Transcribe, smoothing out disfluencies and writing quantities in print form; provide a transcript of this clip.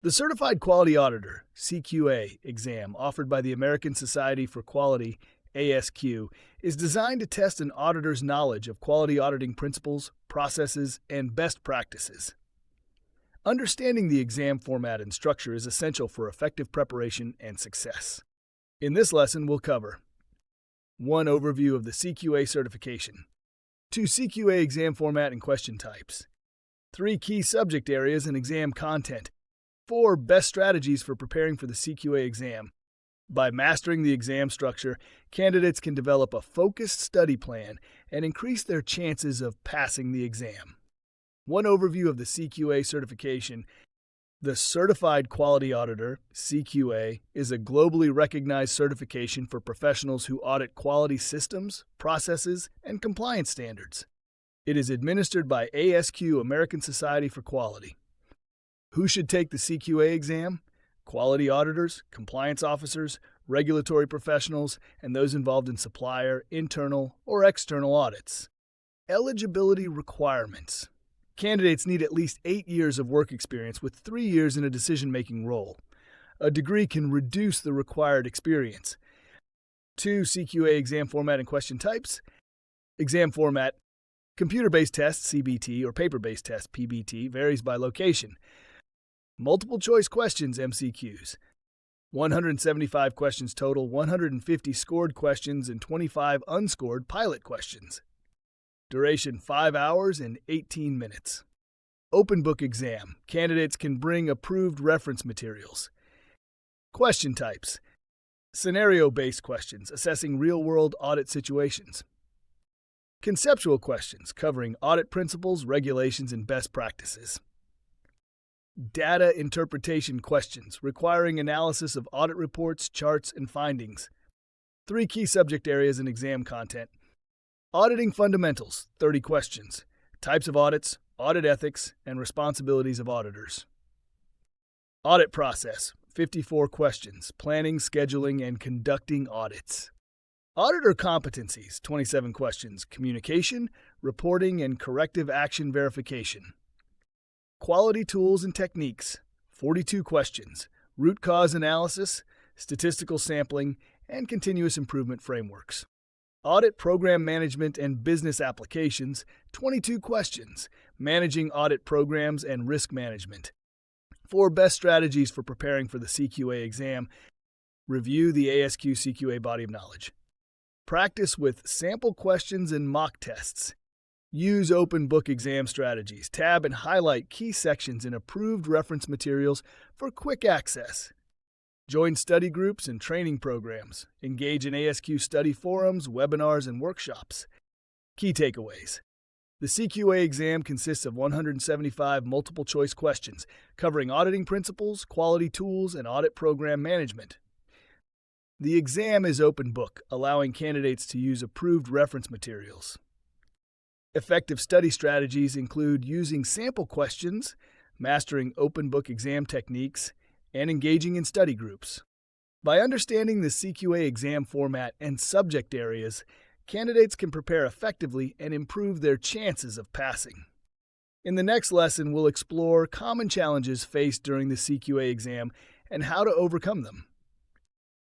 The Certified Quality Auditor (CQA) exam offered by the American Society for Quality (ASQ) is designed to test an auditor's knowledge of quality auditing principles, processes, and best practices. Understanding the exam format and structure is essential for effective preparation and success. In this lesson, we'll cover 1. Overview of the CQA certification, 2. CQA exam format and question types, 3. Key subject areas and exam content, 4. Best strategies for preparing for the CQA exam. By mastering the exam structure, candidates can develop a focused study plan and increase their chances of passing the exam. 1. Overview of the CQA certification. The Certified Quality Auditor (CQA) is a globally recognized certification for professionals who audit quality systems, processes, and compliance standards. It is administered by ASQ, American Society for Quality. Who should take the CQA exam? Quality auditors, compliance officers, regulatory professionals, and those involved in supplier, internal, or external audits. Eligibility requirements. Candidates need at least 8 years of work experience with 3 years in a decision-making role. A degree can reduce the required experience. 2. CQA exam format and question types. Exam format. Computer-based test, CBT, or paper-based test, PBT, varies by location. Multiple choice questions, MCQs. 175 questions total, 150 scored questions, and 25 unscored pilot questions. Duration 5 hours and 18 minutes. Open book exam. Candidates can bring approved reference materials. Question types. Scenario-based questions, assessing real-world audit situations. Conceptual questions, covering audit principles, regulations, and best practices. Data interpretation questions, requiring analysis of audit reports, charts, and findings. 3 key subject areas and exam content. Auditing fundamentals, 30 questions. Types of audits, audit ethics, and responsibilities of auditors. Audit process, 54 questions. Planning, scheduling, and conducting audits. Auditor competencies, 27 questions. Communication, reporting, and corrective action verification. Quality tools and techniques, 42 questions. Root cause analysis, statistical sampling, and continuous improvement frameworks. Audit program management and business applications, 22 questions. Managing audit programs and risk management. 4 best strategies for preparing for the CQA exam. Review the ASQ CQA body of knowledge. Practice with sample questions and mock tests. Use open book exam strategies. Tab and highlight key sections in approved reference materials for quick access. Join study groups and training programs. Engage in ASQ study forums, webinars, and workshops. Key takeaways. The CQA exam consists of 175 multiple-choice questions covering auditing principles, quality tools, and audit program management. The exam is open book, allowing candidates to use approved reference materials. Effective study strategies include using sample questions, mastering open book exam techniques, and engaging in study groups. By understanding the CQA exam format and subject areas, candidates can prepare effectively and improve their chances of passing. In the next lesson, we'll explore common challenges faced during the CQA exam and how to overcome them.